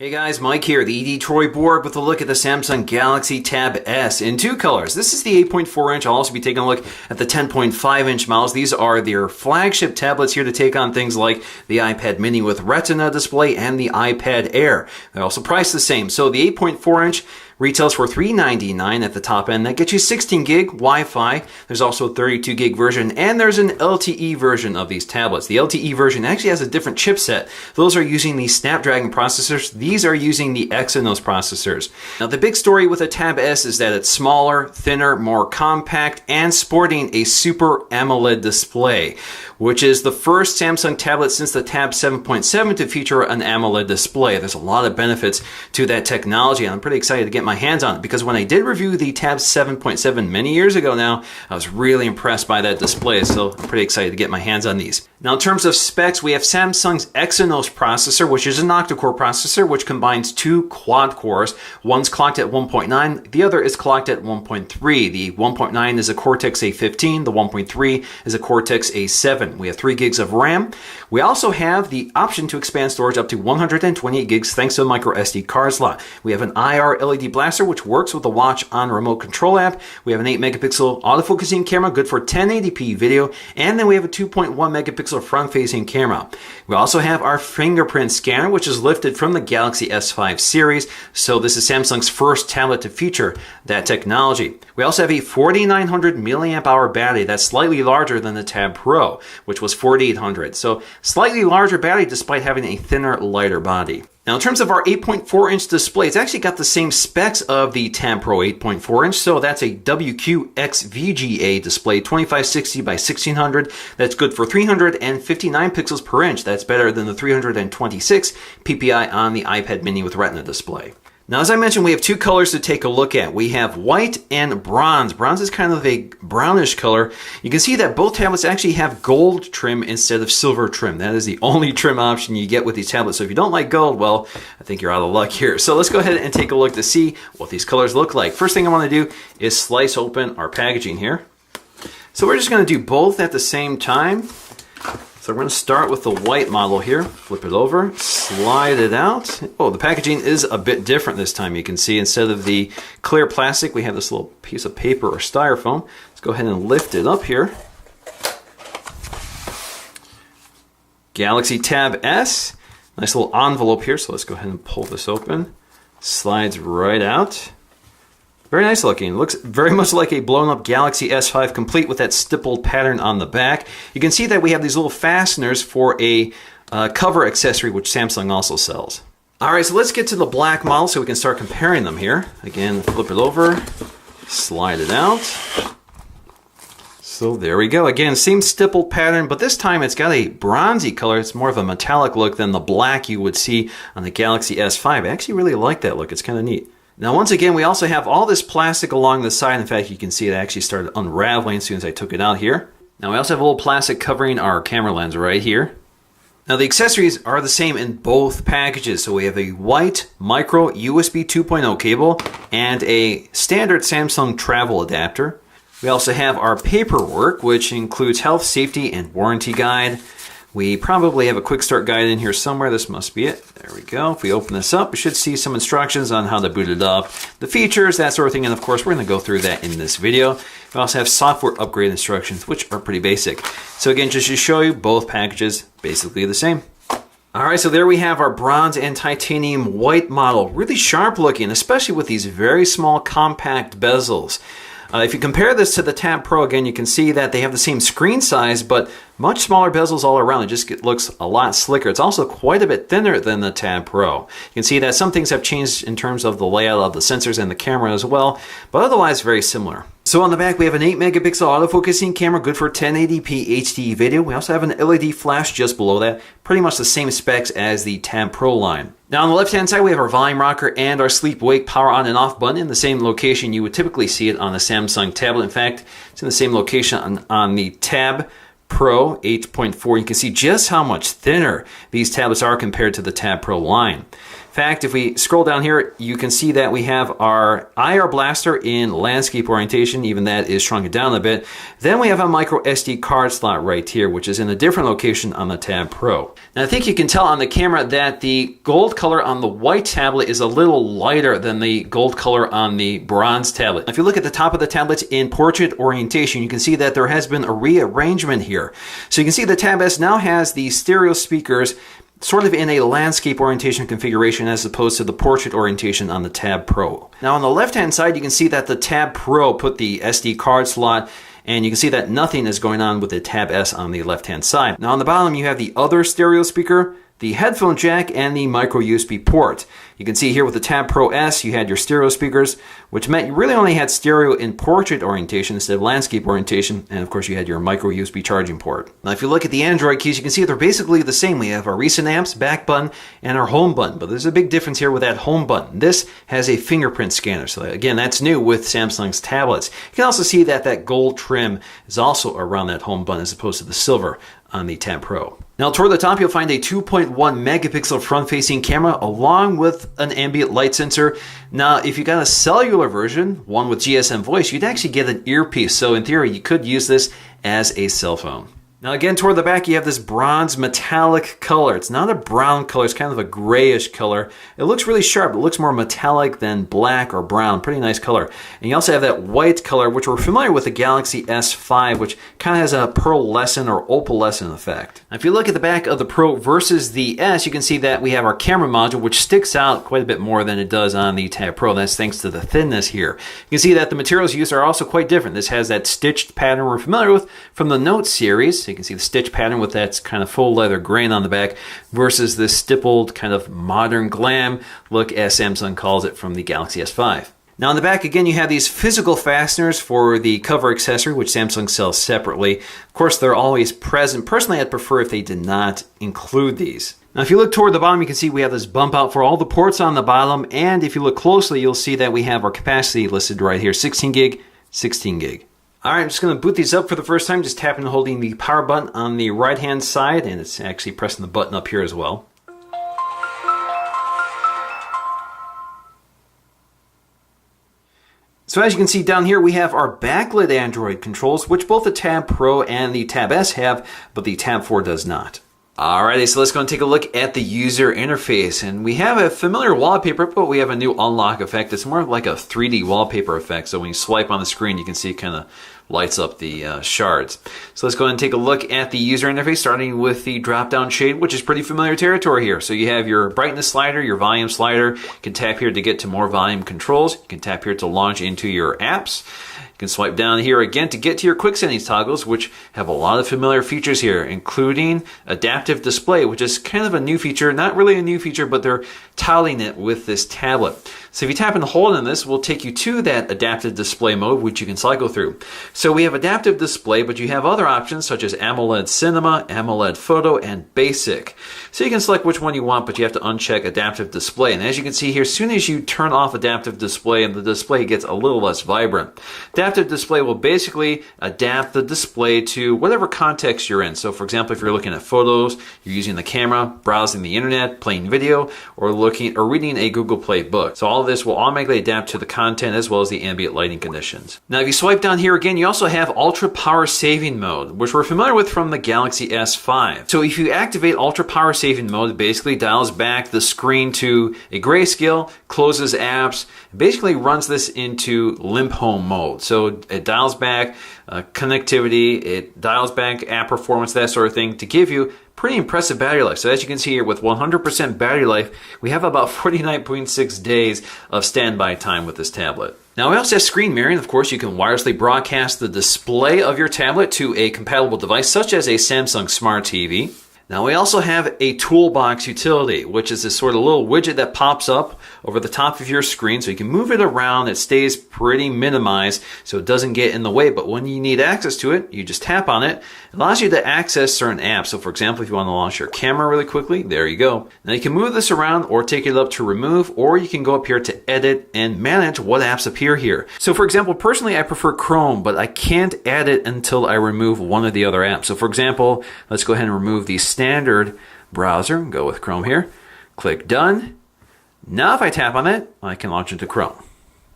Hey guys, Mike here, the ED Troy Borg with a look at the Samsung Galaxy Tab S in two colors. This is the 8.4 inch. I'll also be taking a look at the 10.5 inch models. These are their flagship tablets here to take on things like the iPad mini with Retina display and the iPad Air. They're also priced the same. So the 8.4 inch retails for $399 at the top end. That gets you 16 gig Wi-Fi. There's also a 32 gig version, and there's an LTE version of these tablets. The LTE version actually has a different chipset. Those are using the Snapdragon processors. These are using the Exynos processors. Now, the big story with the Tab S is that it's smaller, thinner, more compact, and sporting a Super AMOLED display, which is the first Samsung tablet since the Tab 7.7 to feature an AMOLED display. There's a lot of benefits to that technology, and I'm pretty excited to get my hands on it because when I did review the Tab 7.7 many years ago now, I was really impressed by that display, so I'm pretty excited to get my hands on these. Now, in terms of specs, we have Samsung's Exynos processor, which is an octa-core processor, which combines two quad cores. One's clocked at 1.9, the other is clocked at 1.3. The 1.9 is a Cortex A15, the 1.3 is a Cortex A7. We have 3 gigs of RAM. We also have the option to expand storage up to 128 gigs thanks to a micro SD card slot. We have an IR LED blaster, which works with the Watch on remote control app. We have an 8 megapixel autofocusing camera, good for 1080p video, and then we have a 2.1 megapixel front-facing camera. We also have our fingerprint scanner, which is lifted from the Galaxy S5 series, so this is Samsung's first tablet to feature that technology. We also have a 4900 milliamp hour battery that's slightly larger than the Tab Pro, which was 4800. So slightly larger battery despite having a thinner, lighter body. Now, in terms of our 8.4 inch display, it's actually got the same specs of the Tab Pro 8.4 inch. So that's a WQXVGA display, 2560 by 1600. That's good for 359 pixels per inch. That's better than the 326 ppi on the iPad mini with Retina display. Now, as I mentioned, we have two colors to take a look at. We have white and bronze. Bronze is kind of a brownish color. You can see that both tablets actually have gold trim instead of silver trim. That is the only trim option you get with these tablets. So if you don't like gold, well, I think you're out of luck here. So let's go ahead and take a look to see what these colors look like. First thing I want to do is slice open our packaging here. So we're just going to do both at the same time. So we're going to start with the white model here, flip it over, slide it out. Oh, the packaging is a bit different this time. You can see instead of the clear plastic, we have this little piece of paper or styrofoam. Let's go ahead and lift it up here. Galaxy Tab S, nice little envelope here, so let's go ahead and pull this open. Slides right out. Very nice looking. Looks very much like a blown up Galaxy S5 complete with that stippled pattern on the back. You can see that we have these little fasteners for a cover accessory, which Samsung also sells. All right, so let's get to the black model so we can start comparing them here. Again, flip it over, slide it out. So there we go. Again, same stippled pattern, but this time it's got a bronzy color. It's more of a metallic look than the black you would see on the Galaxy S5. I actually really like that look. It's kind of neat. Now, once again, we also have all this plastic along the side. In fact, you can see it actually started unraveling as soon as I took it out here. Now, we also have a little plastic covering our camera lens right here. Now, the accessories are the same in both packages. So we have a white micro USB 2.0 cable and a standard Samsung travel adapter. We also have our paperwork, which includes health, safety, and warranty guide. We probably have a quick start guide in here somewhere. This must be it. There we go. If we open this up, we should see some instructions on how to boot it up, the features, that sort of thing. And of course, we're going to go through that in this video. We also have software upgrade instructions, which are pretty basic. So again, just to show you, both packages basically the same. All right, so there we have our bronze and titanium white model. Really sharp looking, especially with these very small compact bezels. If you compare this to the Tab Pro, again, you can see that they have the same screen size, but much smaller bezels all around. It just looks a lot slicker. It's also quite a bit thinner than the Tab Pro. You can see that some things have changed in terms of the layout of the sensors and the camera as well, but otherwise very similar. So on the back, we have an 8 megapixel autofocusing camera, good for 1080p HD video. We also have an LED flash just below that, pretty much the same specs as the Tab Pro line. Now on the left-hand side, we have our volume rocker and our sleep-wake power on and off button in the same location you would typically see it on a Samsung tablet. In fact, it's in the same location on the Tab Pro 8.4. You can see just how much thinner these tablets are compared to the Tab Pro line. fact, if we scroll down here, you can see that we have our IR blaster in landscape orientation, even that is shrunken down a bit. Then we have a micro SD card slot right here, which is in a different location on the Tab Pro. Now I think you can tell on the camera that the gold color on the white tablet is a little lighter than the gold color on the bronze tablet. If you look at the top of the tablet in portrait orientation, you can see that there has been a rearrangement here. So you can see the Tab S now has the stereo speakers sort of in a landscape orientation configuration as opposed to the portrait orientation on the Tab Pro. Now on the left-hand side, you can see that the Tab Pro put the SD card slot, and you can see that nothing is going on with the Tab S on the left-hand side. Now on the bottom, you have the other stereo speaker, the headphone jack, and the micro USB port. You can see here with the Tab Pro S, you had your stereo speakers, which meant you really only had stereo in portrait orientation instead of landscape orientation, and of course you had your micro USB charging port. Now if you look at the Android keys, you can see they're basically the same. We have our recent apps, back button, and our home button, but there's a big difference here with that home button. This has a fingerprint scanner, so again, that's new with Samsung's tablets. You can also see that that gold trim is also around that home button as opposed to the silver on the Tab Pro. Now toward the top, you'll find a 2.1 megapixel front-facing camera along with an ambient light sensor. Now, if you got a cellular version, one with GSM voice, you'd actually get an earpiece. So in theory, you could use this as a cell phone. Now again, toward the back, you have this bronze metallic color. It's not a brown color, it's kind of a grayish color. It looks really sharp. It looks more metallic than black or brown. Pretty nice color. And you also have that white color, which we're familiar with the Galaxy S5, which kind of has a pearlescent or opalescent effect. Now, if you look at the back of the Pro versus the S, you can see that we have our camera module, which sticks out quite a bit more than it does on the Tab Pro. That's thanks to the thinness here. You can see that the materials used are also quite different. This has that stitched pattern we're familiar with from the Note series. You can see the stitch pattern with that kind of full leather grain on the back versus this stippled kind of modern glam look, as Samsung calls it, from the Galaxy S5. Now on the back, again, you have these physical fasteners for the cover accessory, which Samsung sells separately. Of course, they're always present. Personally, I'd prefer if they did not include these. Now, if you look toward the bottom, you can see we have this bump out for all the ports on the bottom. And if you look closely, you'll see that we have our capacity listed right here, 16 gig, 16 gig. All right, I'm just going to boot these up for the first time, just tapping and holding the power button on the right-hand side, and it's actually pressing the button up here as well. So as you can see down here, we have our backlit Android controls, which both the Tab Pro and the Tab S have, but the Tab 4 does not. Alrighty, so let's go and take a look at the user interface. And we have a familiar wallpaper, but we have a new unlock effect. It's more like a 3D wallpaper effect. So when you swipe on the screen, you can see it kind of lights up the shards. So let's go ahead and take a look at the user interface, starting with the drop-down shade, which is pretty familiar territory here. So you have your brightness slider, your volume slider. You can tap here to get to more volume controls. You can tap here to launch into your apps. You can swipe down here again to get to your quick settings toggles, which have a lot of familiar features here, including adaptive display, which is kind of a new feature. Not really a new feature, but they're touting it with this tablet. So if you tap and hold on this, we'll take you to that adaptive display mode, which you can cycle through. So we have adaptive display, but you have other options such as AMOLED Cinema, AMOLED Photo, and Basic. So you can select which one you want, but you have to uncheck adaptive display. And as you can see here, as soon as you turn off adaptive display, and the display gets a little less vibrant. Adaptive display will basically adapt the display to whatever context you're in. So for example, if you're looking at photos, you're using the camera, browsing the internet, playing video, or looking or reading a Google Play book. So all of this will automatically adapt to the content as well as the ambient lighting conditions. Now if you swipe down here again, you also have ultra power saving mode, which we're familiar with from the Galaxy S5. So if you activate ultra power saving mode, it basically dials back the screen to a grayscale, closes apps, basically runs this into limp home mode. So it dials back connectivity, it dials back app performance, that sort of thing, to give you pretty impressive battery life. So as you can see here, with 100% battery life, we have about 49.6 days of standby time with this tablet. Now we also have screen mirroring. Of course, you can wirelessly broadcast the display of your tablet to a compatible device, such as a Samsung Smart TV. Now we also have a toolbox utility, which is this sort of little widget that pops up over the top of your screen, so you can move it around. It stays pretty minimized so it doesn't get in the way, but when you need access to it, you just tap on it. It allows you to access certain apps. So for example, if you want to launch your camera really quickly, there you go. Now you can move this around or take it up to remove, or you can go up here to edit and manage what apps appear here. So for example, personally, I prefer Chrome, but I can't add it until I remove one of the other apps. So for example, let's go ahead and remove the standard browser. Go with Chrome here. Click Done. Now if I tap on it, I can launch into Chrome.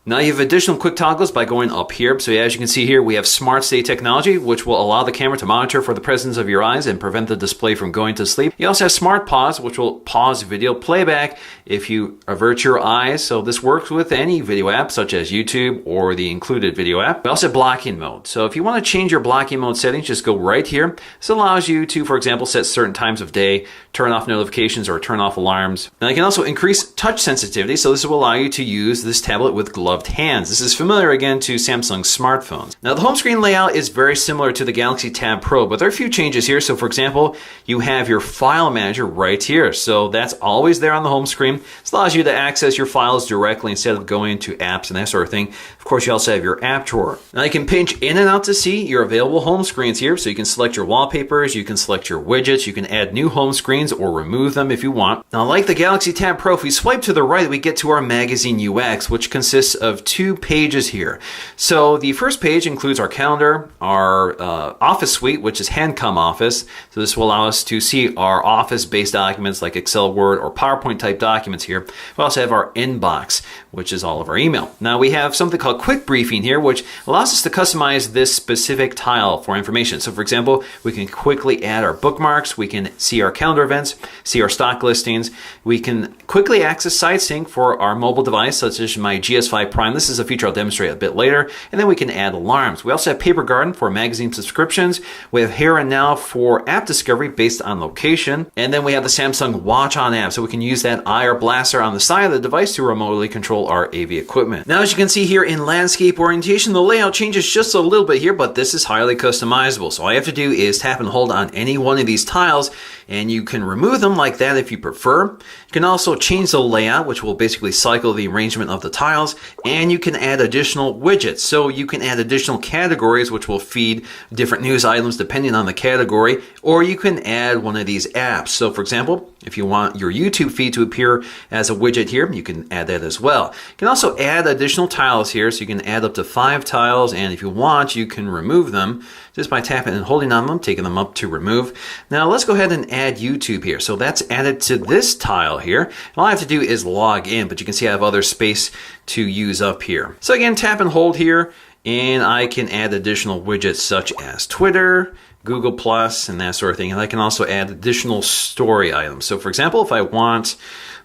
Now you have additional quick toggles by going up here. So as you can see here, we have Smart Stay technology, which will allow the camera to monitor for the presence of your eyes and prevent the display from going to sleep. You also have Smart Pause, which will pause video playback if you avert your eyes. So this works with any video app, such as YouTube or the included video app. We also have blocking mode. So if you want to change your blocking mode settings, just go right here. This allows you to, for example, set certain times of day, turn off notifications or turn off alarms. Now you can also increase touch sensitivity. So this will allow you to use this tablet with gloved hands. This is familiar again to Samsung smartphones. Now the home screen layout is very similar to the Galaxy Tab Pro, but there are a few changes here. So for example, you have your file manager right here. So that's always there on the home screen. This allows you to access your files directly instead of going to apps and that sort of thing. Of course, you also have your app drawer. Now you can pinch in and out to see your available home screens here. So you can select your wallpapers, you can select your widgets, you can add new home screens or remove them if you want. Now like the Galaxy Tab Pro, if we swipe to the right, we get to our magazine UX, which consists of 2 pages here. So the first page includes our calendar, our Office suite, which is Handcom Office. So this will allow us to see our Office-based documents like Excel, Word, or PowerPoint type documents here. We also have our inbox, which is all of our email. Now we have something called Quick Briefing here, which allows us to customize this specific tile for information. So for example, we can quickly add our bookmarks, we can see our calendar events, see our stock listings, we can quickly access SideSync for our mobile device, such as my GS5 Prime. This is a feature I'll demonstrate a bit later. And then we can add alarms. We also have Paper Garden for magazine subscriptions. We have Here and Now for app discovery based on location. And then we have the Samsung Watch On app. So we can use that eye or blaster on the side of the device to remotely control our AV equipment. Now, as you can see here in landscape orientation, the layout changes just a little bit here, but this is highly customizable. So all you have to do is tap and hold on any one of these tiles, and you can remove them like that if you prefer. You can also change the layout, which will basically cycle the arrangement of the tiles, and you can add additional widgets. So you can add additional categories, which will feed different news items depending on the category, or you can add one of these apps. So for example, if you want your YouTube feed to appear as a widget here, you can add that as well. You can also add additional tiles here, so you can add up to 5 tiles, and if you want, you can remove them just by tapping and holding on them, taking them up to remove. Now let's go ahead and add YouTube here. So that's added to this tile here. All I have to do is log in, but you can see I have other space to use up here. So again, tap and hold here, and I can add additional widgets such as Twitter, Google Plus, and that sort of thing. And I can also add additional story items. So for example, if I want,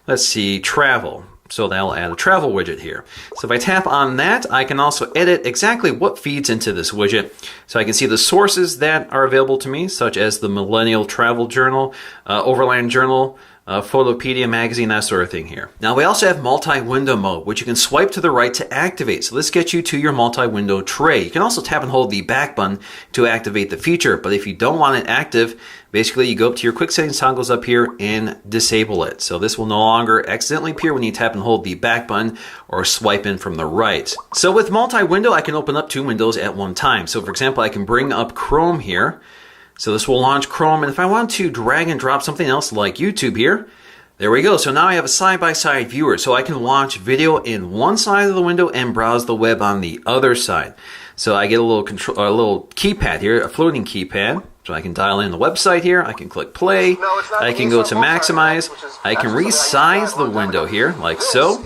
let's see, travel. So that'll add a travel widget here. So if I tap on that, I can also edit exactly what feeds into this widget. So I can see the sources that are available to me, such as the Millennial Travel Journal, Overland Journal, Photopedia magazine, that sort of thing here. Now we also have multi-window mode, which you can swipe to the right to activate. So this gets you to your multi-window tray. You can also tap and hold the back button to activate the feature, but if you don't want it active, basically you go up to your quick settings toggles up here and disable it. So this will no longer accidentally appear when you tap and hold the back button or swipe in from the right. So with multi-window, I can open up 2 windows at one time. So for example, I can bring up Chrome here. So this will launch Chrome, and if I want to drag and drop something else like YouTube here, there we go. So now I have a side-by-side viewer, so I can watch video in one side of the window and browse the web on the other side. So I get a little keypad here, a floating keypad. So I can dial in the website here, I can click play, I can go to maximize, I can resize the window here, like so,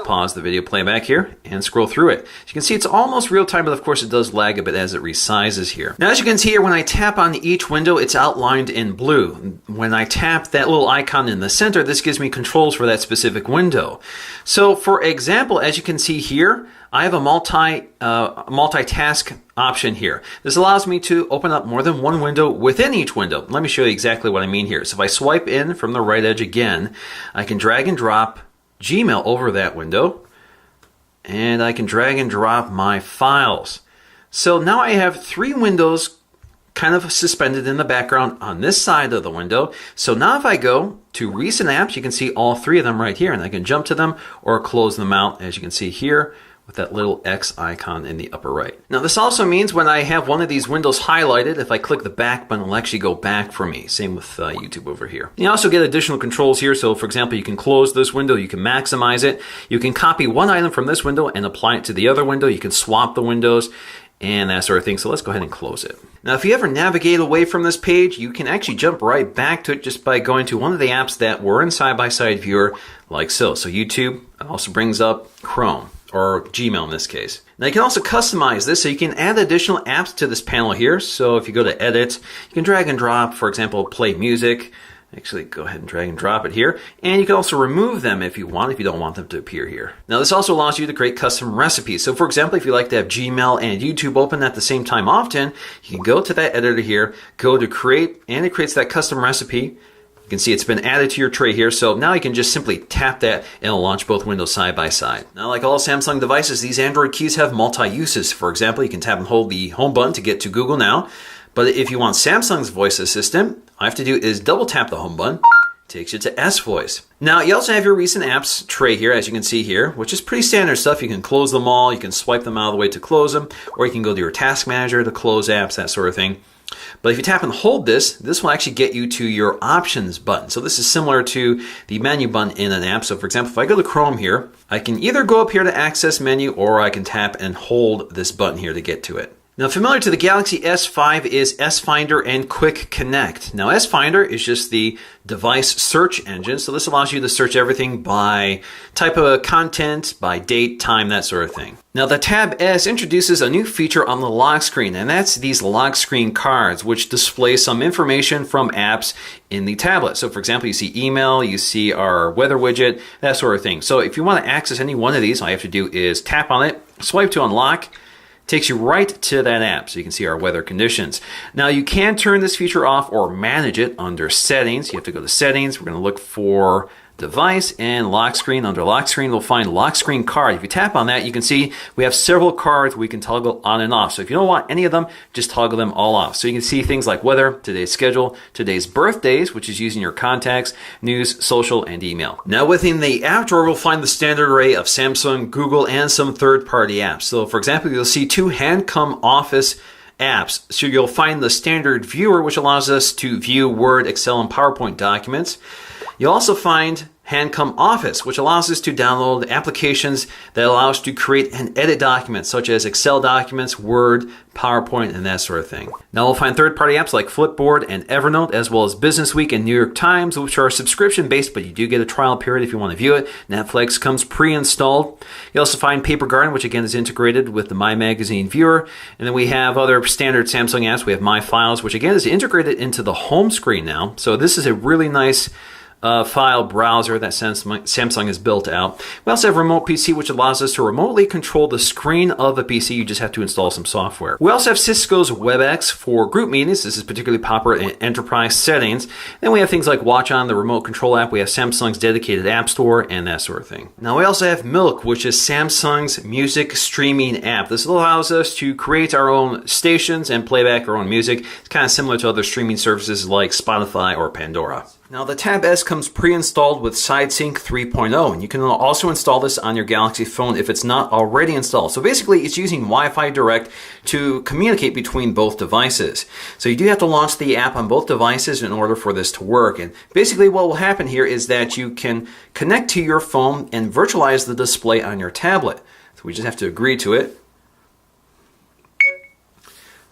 pause the video playback here, and scroll through it. As you can see, it's almost real time, but of course it does lag a bit as it resizes here. Now as you can see here, when I tap on each window, it's outlined in blue. When I tap that little icon in the center, this gives me controls for that specific window. So for example, as you can see here, I have a multitask option here. This allows me to open up more than one window within each window. Let me show you exactly what I mean here. So if I swipe in from the right edge again, I can drag and drop Gmail over that window, and I can drag and drop my files. So now I have 3 windows kind of suspended in the background on this side of the window. So now if I go to recent apps, you can see all 3 of them right here, and I can jump to them or close them out, as you can see here, with that little X icon in the upper right. Now this also means when I have one of these windows highlighted, if I click the back button, it'll actually go back for me. Same with YouTube over here. You also get additional controls here. So for example, you can close this window, you can maximize it. You can copy one item from this window and apply it to the other window. You can swap the windows and that sort of thing. So let's go ahead and close it. Now, if you ever navigate away from this page, you can actually jump right back to it just by going to one of the apps that were in side-by-side viewer, like so. So YouTube also brings up Chrome, or Gmail in this case. Now you can also customize this, so you can add additional apps to this panel here. So if you go to Edit, you can drag and drop, for example, play music. Actually, go ahead and drag and drop it here. And you can also remove them if you want, if you don't want them to appear here. Now, this also allows you to create custom recipes. So, for example, if you like to have Gmail and YouTube open at the same time often, you can go to that editor here, go to Create, and it creates that custom recipe. You can see it's been added to your tray here. So now you can just simply tap that and it'll launch both windows side by side. Now, like all Samsung devices, these Android keys have multi-uses. For example, you can tap and hold the home button to get to Google Now. But if you want Samsung's voice assistant, all you have to do is double tap the home button. It takes you to S Voice. Now, you also have your recent apps tray here, as you can see here, which is pretty standard stuff. You can close them all, you can swipe them out of the way to close them, or you can go to your task manager to close apps, that sort of thing. But if you tap and hold this will actually get you to your options button. So this is similar to the menu button in an app. So for example, if I go to Chrome here, I can either go up here to access menu, or I can tap and hold this button here to get to it. Now, familiar to the Galaxy S5 is S-Finder and Quick Connect. Now, S-Finder is just the device search engine, so this allows you to search everything by type of content, by date, time, that sort of thing. Now, the Tab S introduces a new feature on the lock screen, and that's these lock screen cards, which display some information from apps in the tablet. So, for example, you see email, you see our weather widget, that sort of thing. So, if you want to access any one of these, all you have to do is tap on it, swipe to unlock. Takes you right to that app, so you can see our weather conditions. Now, you can turn this feature off or manage it under Settings. You have to go to Settings. We're going to look for Device and Lock Screen. Under Lock Screen, we'll find Lock Screen Card. If you tap on that, you can see we have several cards we can toggle on and off. So if you don't want any of them, just toggle them all off. So you can see things like weather, today's schedule, today's birthdays, which is using your contacts, news, social, and email. Now, within the app drawer, we'll find the standard array of Samsung, Google, and some third-party apps. So for example, you'll see two Handcom Office apps. So you'll find the standard viewer, which allows us to view Word, Excel, and PowerPoint documents. You'll also find Handcom Office, which allows us to download applications that allow us to create and edit documents, such as Excel documents, Word, PowerPoint, and that sort of thing. Now we'll find third-party apps like Flipboard and Evernote, as well as Business Week and New York Times, which are subscription-based, but you do get a trial period if you want to view it. Netflix comes pre-installed. You also find Paper Garden, which again is integrated with the My Magazine viewer. And then we have other standard Samsung apps. We have My Files, which again is integrated into the home screen now. So this is a really nice file browser that Samsung has built out. We also have Remote PC, which allows us to remotely control the screen of a PC. You just have to install some software. We also have Cisco's WebEx for group meetings. This is particularly popular in enterprise settings. Then we have things like Watch On, the remote control app. We have Samsung's dedicated app store and that sort of thing. Now we also have Milk, which is Samsung's music streaming app. This allows us to create our own stations and play back our own music. It's kind of similar to other streaming services like Spotify or Pandora. Now, the Tab S comes pre-installed with SideSync 3.0, and you can also install this on your Galaxy phone if it's not already installed. So basically, it's using Wi-Fi Direct to communicate between both devices. So you do have to launch the app on both devices in order for this to work. And basically, what will happen here is that you can connect to your phone and virtualize the display on your tablet. So we just have to agree to it.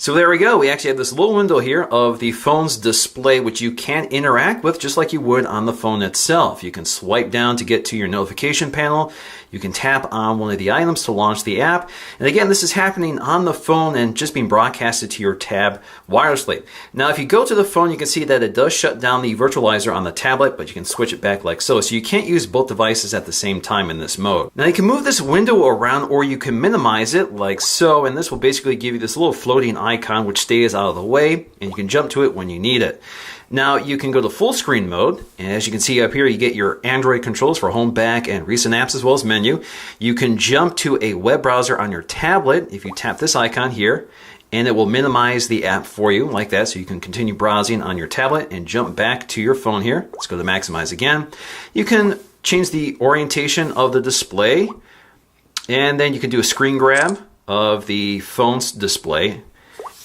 So there we go. We actually have this little window here of the phone's display, which you can interact with just like you would on the phone itself. You can swipe down to get to your notification panel. You can tap on one of the items to launch the app. And again, this is happening on the phone and just being broadcasted to your tab wirelessly. Now, if you go to the phone, you can see that it does shut down the virtualizer on the tablet, but you can switch it back like so. So you can't use both devices at the same time in this mode. Now, you can move this window around or you can minimize it like so, and this will basically give you this little floating icon which stays out of the way, and you can jump to it when you need it. Now, you can go to full screen mode, and as you can see up here, you get your Android controls for home, back, and recent apps as well as menu. You can jump to a web browser on your tablet if you tap this icon here, and it will minimize the app for you like that, so you can continue browsing on your tablet and jump back to your phone here. Let's go to maximize again. You can change the orientation of the display, and then you can do a screen grab of the phone's display.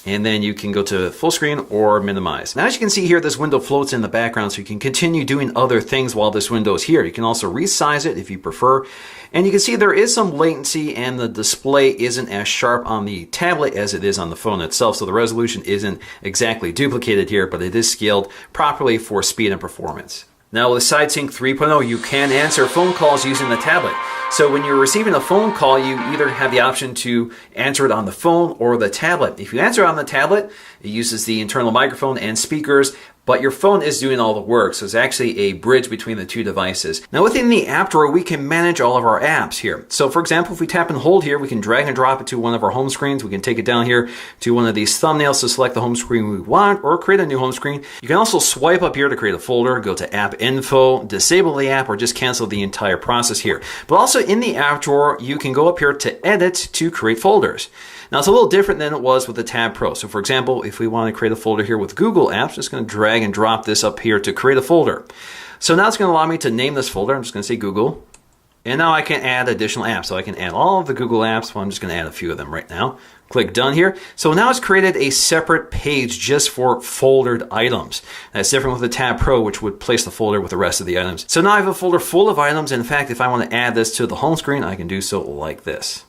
and then you can go to full screen or minimize. Now, as you can see here, this window floats in the background, so you can continue doing other things while this window is here. You can also resize it if you prefer. And you can see there is some latency, and the display isn't as sharp on the tablet as it is on the phone itself. So the resolution isn't exactly duplicated here, but it is scaled properly for speed and performance. Now with SideSync 3.0, you can answer phone calls using the tablet. So when you're receiving a phone call, you either have the option to answer it on the phone or the tablet. If you answer it on the tablet, it uses the internal microphone and speakers, but your phone is doing all the work, so it's actually a bridge between the two devices. Now within the app drawer, we can manage all of our apps here. So for example, if we tap and hold here, we can drag and drop it to one of our home screens. We can take it down here to one of these thumbnails to select the home screen we want or create a new home screen. You can also swipe up here to create a folder, go to app info, disable the app, or just cancel the entire process here. But also in the app drawer, you can go up here to edit to create folders. Now it's a little different than it was with the Tab Pro. So for example, if we want to create a folder here with Google Apps, I'm just going to drag and drop this up here to create a folder. So now it's going to allow me to name this folder. I'm just going to say Google. And now I can add additional apps. So I can add all of the Google apps. Well, I'm just going to add a few of them right now. Click done here. So now it's created a separate page just for foldered items. That's different with the Tab Pro, which would place the folder with the rest of the items. So now I have a folder full of items. In fact, if I want to add this to the home screen, I can do so like this.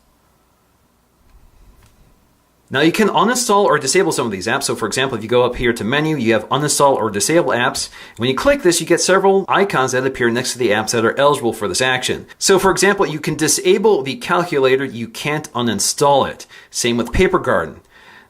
Now you can uninstall or disable some of these apps. So for example, if you go up here to menu, you have uninstall or disable apps. When you click this, you get several icons that appear next to the apps that are eligible for this action. So for example, you can disable the calculator, you can't uninstall it. Same with Paper Garden.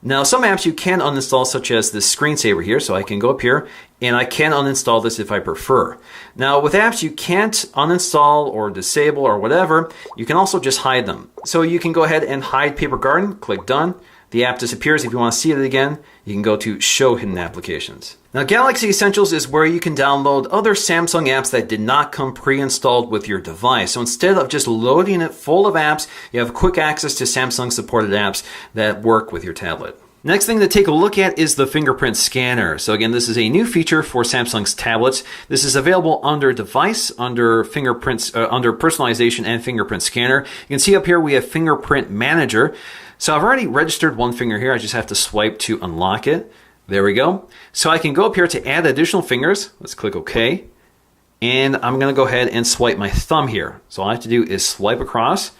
Now some apps you can uninstall, such as this screensaver here. So I can go up here and I can uninstall this if I prefer. Now with apps you can't uninstall or disable or whatever, you can also just hide them. So you can go ahead and hide Paper Garden, click done. The app disappears. If you want to see it again, you can go to Show Hidden Applications. Now, Galaxy Essentials is where you can download other Samsung apps that did not come pre-installed with your device. So instead of just loading it full of apps, you have quick access to Samsung supported apps that work with your tablet. Next thing to take a look at is the fingerprint scanner. So again, this is a new feature for Samsung's tablets. This is available under device, under fingerprints, under personalization and fingerprint scanner. You can see up here we have fingerprint manager. So I've already registered one finger here. I just have to swipe to unlock it. There we go. So I can go up here to add additional fingers. Let's click OK. And I'm going to go ahead and swipe my thumb here. So all I have to do is swipe across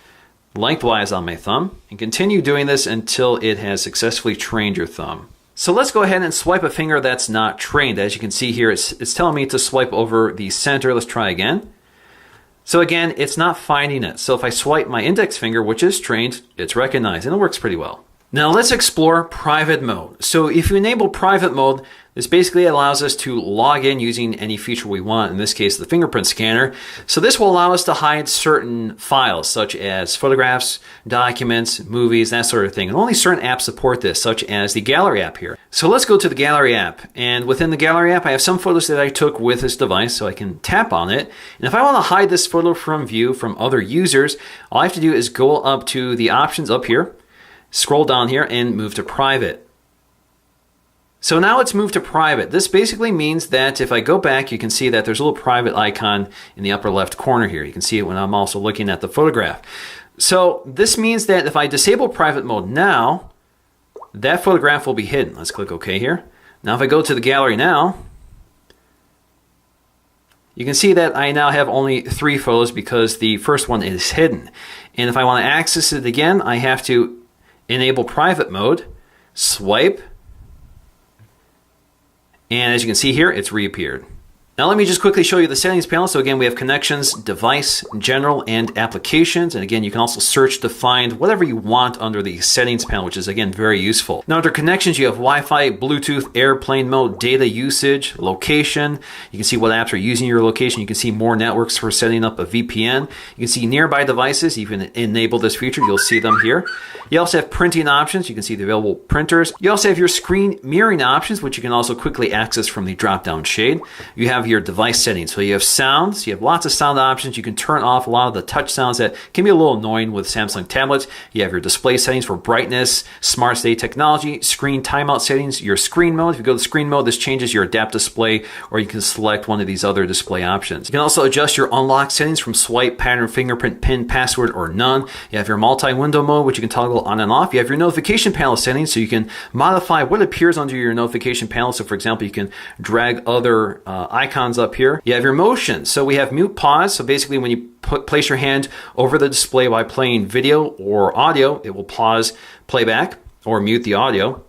lengthwise on my thumb and continue doing this until it has successfully trained your thumb. So let's go ahead and swipe a finger that's not trained. As you can see here, it's telling me to swipe over the center. Let's try again. So again, it's not finding it. So if I swipe my index finger, which is trained, it's recognized, and it works pretty well. Now let's explore private mode. So if you enable private mode, this basically allows us to log in using any feature we want, in this case the fingerprint scanner. So this will allow us to hide certain files such as photographs, documents, movies, that sort of thing. And only certain apps support this, such as the Gallery app here. So let's go to the Gallery app. And within the Gallery app, I have some photos that I took with this device, so I can tap on it. And if I want to hide this photo from view from other users, all I have to do is go up to the options up here, scroll down here, and move to private. So now it's moved to private. This basically means that if I go back, you can see that there's a little private icon in the upper left corner here. You can see it when I'm also looking at the photograph. So this means that if I disable private mode now, that photograph will be hidden. Let's click OK here. Now if I go to the gallery now, you can see that I now have only 3 photos because the first one is hidden. And if I want to access it again, I have to enable private mode, swipe, and as you can see here, it's reappeared. Now let me just quickly show you the settings panel. So again, we have connections, device, general, and applications. And again, you can also search to find whatever you want under the settings panel, which is again, very useful. Now under connections, you have Wi-Fi, Bluetooth, airplane mode, data usage, location. You can see what apps are using your location. You can see more networks for setting up a VPN. You can see nearby devices. You can enable this feature. You'll see them here. You also have printing options. You can see the available printers. You also have your screen mirroring options, which you can also quickly access from the drop-down shade. You have have your device settings. So you have sounds, you have lots of sound options. You can turn off a lot of the touch sounds that can be a little annoying with Samsung tablets. You have your display settings for brightness, smart stay technology, screen timeout settings, your screen mode. If you go to screen mode, this changes your adapt display, or you can select one of these other display options. You can also adjust your unlock settings from swipe, pattern, fingerprint, pin, password, or none. You have your multi-window mode, which you can toggle on and off. You have your notification panel settings, so you can modify what appears under your notification panel. So for example, you can drag other icons up here. You have your motion. So we have mute pause. So basically when you place your hand over the display while playing video or audio, it will pause playback or mute the audio.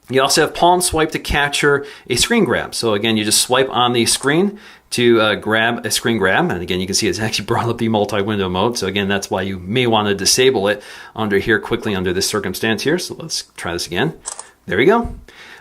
You also have palm swipe to capture a screen grab. So again, you just swipe on the screen to grab a screen grab. And again, you can see it's actually brought up the multi-window mode. So again, that's why you may want to disable it under here quickly under this circumstance here. So let's try this again. There we go.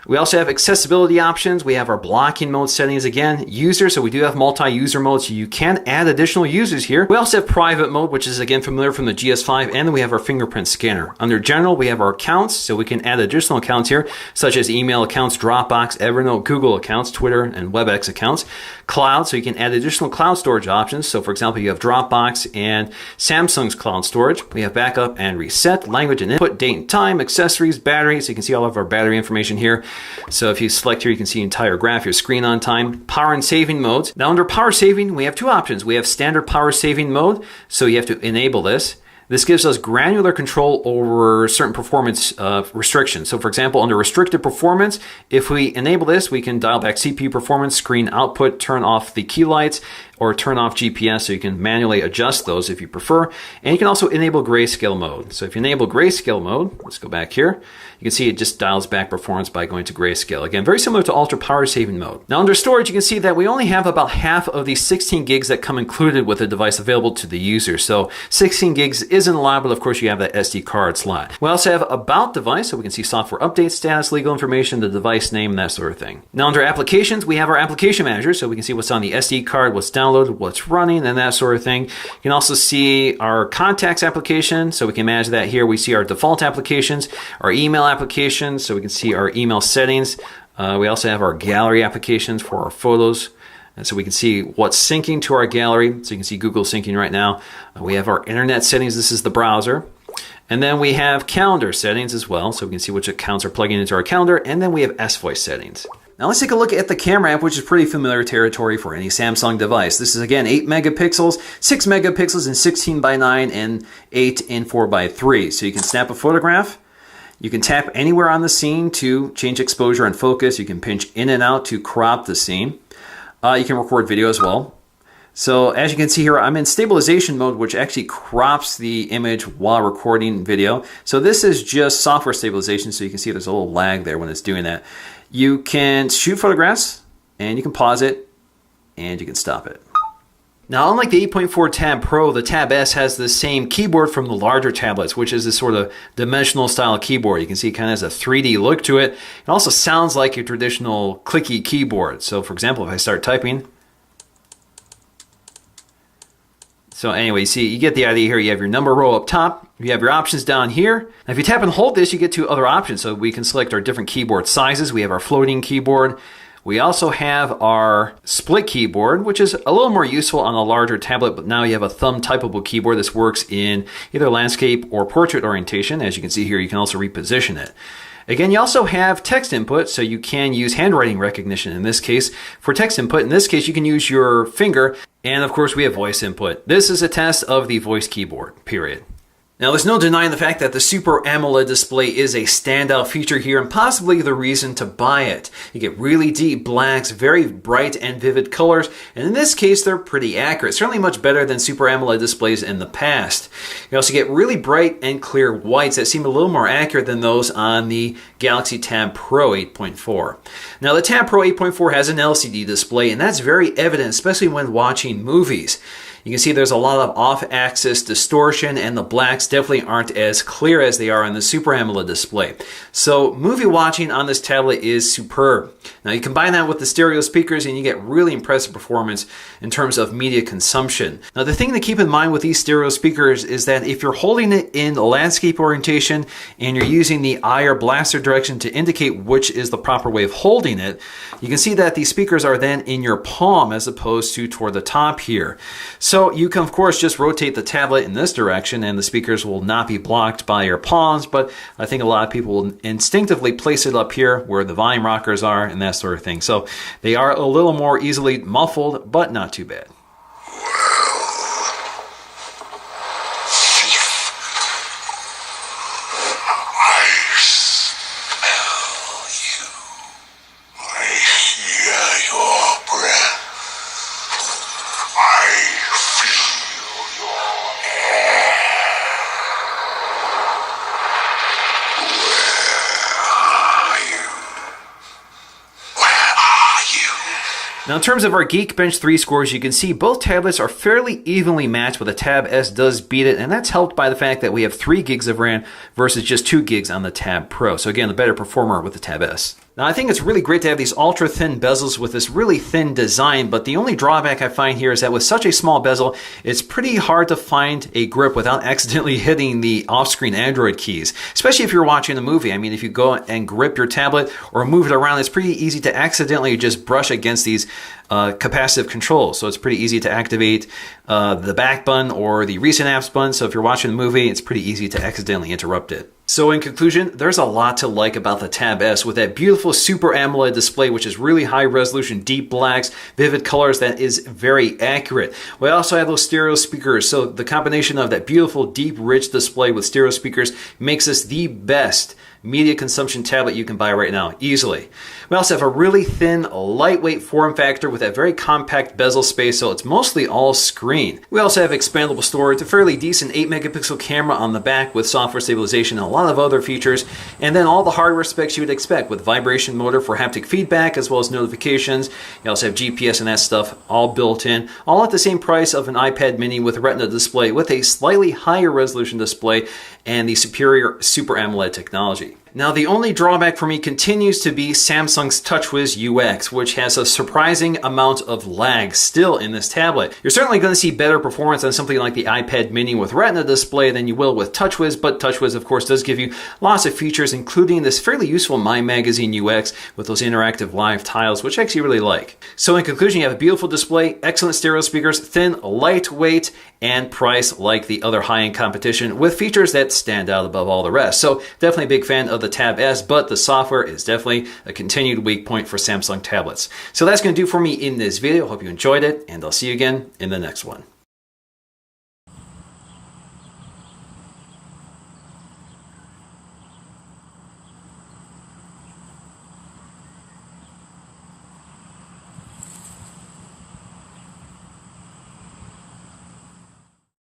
We also have accessibility options. We have our blocking mode settings again. User, so we do have multi-user mode, so you can add additional users here. We also have private mode, which is again familiar from the GS5, and then we have our fingerprint scanner. Under general, we have our accounts, so we can add additional accounts here, such as email accounts, Dropbox, Evernote, Google accounts, Twitter, and WebEx accounts. Cloud, so you can add additional cloud storage options. So for example, you have Dropbox and Samsung's cloud storage. We have backup and reset, language and input, date and time, accessories, battery, so you can see all of our battery information here. So if you select here, you can see entire graph, your screen on time, power and saving modes. Now under power saving, we have two options. We have standard power saving mode, so you have to enable this. This gives us granular control over certain performance restrictions. So for example, under restricted performance, if we enable this, we can dial back CPU performance, screen output, turn off the key lights, or turn off GPS, so you can manually adjust those if you prefer. And you can also enable grayscale mode. So if you enable grayscale mode, let's go back here, you can see it just dials back performance by going to grayscale. Again, very similar to ultra power saving mode. Now under storage, you can see that we only have about half of the 16 gigs that come included with the device available to the user. So 16 gigs isn't a lot, but of course you have that SD card slot. We also have about device, so we can see software update status, legal information, the device name, that sort of thing. Now under applications, we have our application manager, so we can see what's on the SD card, what's downloaded, what's running, and that sort of thing. You can also see our contacts application, so we can manage that here. We see our default applications, our email applications, so we can see our email settings. We also have our gallery applications for our photos. And so we can see what's syncing to our gallery. So you can see Google syncing right now. We have our internet settings. This is the browser. And then we have calendar settings as well. So we can see which accounts are plugging into our calendar. And then we have S-Voice settings. Now let's take a look at the camera app, which is pretty familiar territory for any Samsung device. This is again 8 megapixels, 6 megapixels in 16:9, and 8 in 4:3. So you can snap a photograph. You can tap anywhere on the scene to change exposure and focus. You can pinch in and out to crop the scene. You can record video as well. So as you can see here, I'm in stabilization mode, which actually crops the image while recording video. So this is just software stabilization, so you can see there's a little lag there when it's doing that. You can shoot photographs, and you can pause it, and you can stop it. Now, unlike the 8.4 Tab Pro, the Tab S has the same keyboard from the larger tablets, which is this sort of dimensional style keyboard. You can see it kind of has a 3D look to it. It also sounds like a traditional clicky keyboard. So for example, if I start typing, so anyway, you see, you get the idea here. You have your number row up top. You have your options down here. Now, if you tap and hold this, you get to other options. So we can select our different keyboard sizes. We have our floating keyboard. We also have our split keyboard, which is a little more useful on a larger tablet, but now you have a thumb typable keyboard. This works in either landscape or portrait orientation. As you can see here, you can also reposition it. Again, you also have text input, so you can use handwriting recognition in this case. For text input, in this case, you can use your finger. And of course, we have voice input. This is a test of the voice keyboard, period. Now, there's no denying the fact that the Super AMOLED display is a standout feature here and possibly the reason to buy it. You get really deep blacks, very bright and vivid colors, and in this case, they're pretty accurate. Certainly much better than Super AMOLED displays in the past. You also get really bright and clear whites that seem a little more accurate than those on the Galaxy Tab Pro 8.4. Now, the Tab Pro 8.4 has an LCD display, and that's very evident, especially when watching movies. You can see there's a lot of off-axis distortion, and the blacks definitely aren't as clear as they are on the Super AMOLED display. So movie watching on this tablet is superb. Now you combine that with the stereo speakers and you get really impressive performance in terms of media consumption. Now the thing to keep in mind with these stereo speakers is that if you're holding it in landscape orientation and you're using the eye or blaster direction to indicate which is the proper way of holding it, you can see that these speakers are then in your palm as opposed to toward the top here. So you can of course just rotate the tablet in this direction and the speakers will not be blocked by your palms, but I think a lot of people will instinctively place it up here where the volume rockers are and that sort of thing. So they are a little more easily muffled, but not too bad. Now in terms of our Geekbench 3 scores, you can see both tablets are fairly evenly matched, but the Tab S does beat it, and that's helped by the fact that we have 3 gigs of RAM versus just 2 gigs on the Tab Pro. So again, the better performer with the Tab S. Now I think it's really great to have these ultra thin bezels with this really thin design, but the only drawback I find here is that with such a small bezel, it's pretty hard to find a grip without accidentally hitting the off-screen Android keys, especially if you're watching a movie. I mean, if you go and grip your tablet or move it around, it's pretty easy to accidentally just brush against these capacitive controls. So it's pretty easy to activate the back button or the recent apps button. So if you're watching the movie, it's pretty easy to accidentally interrupt it. So in conclusion, there's a lot to like about the Tab S with that beautiful Super AMOLED display, which is really high resolution, deep blacks, vivid colors that is very accurate. We also have those stereo speakers. So the combination of that beautiful, deep, rich display with stereo speakers makes this the best media consumption tablet you can buy right now, easily. We also have a really thin, lightweight form factor with that very compact bezel space, so it's mostly all screen. We also have expandable storage, a fairly decent 8-megapixel camera on the back with software stabilization and a lot of other features, and then all the hardware specs you would expect with vibration motor for haptic feedback as well as notifications. You also have GPS and that stuff all built in, all at the same price of an iPad mini with Retina display with a slightly higher resolution display and the superior Super AMOLED technology. Now the only drawback for me continues to be Samsung's TouchWiz UX, which has a surprising amount of lag still in this tablet. You're certainly going to see better performance on something like the iPad mini with Retina display than you will with TouchWiz, but TouchWiz of course does give you lots of features, including this fairly useful My Magazine UX with those interactive live tiles, which I actually really like. So in conclusion, you have a beautiful display, excellent stereo speakers, thin, lightweight, and priced like the other high-end competition with features that stand out above all the rest. So definitely a big fan of the Tab S, but the software is definitely a continued weak point for Samsung tablets. So that's going to do for me in this video. Hope you enjoyed it, and I'll see you again in the next one.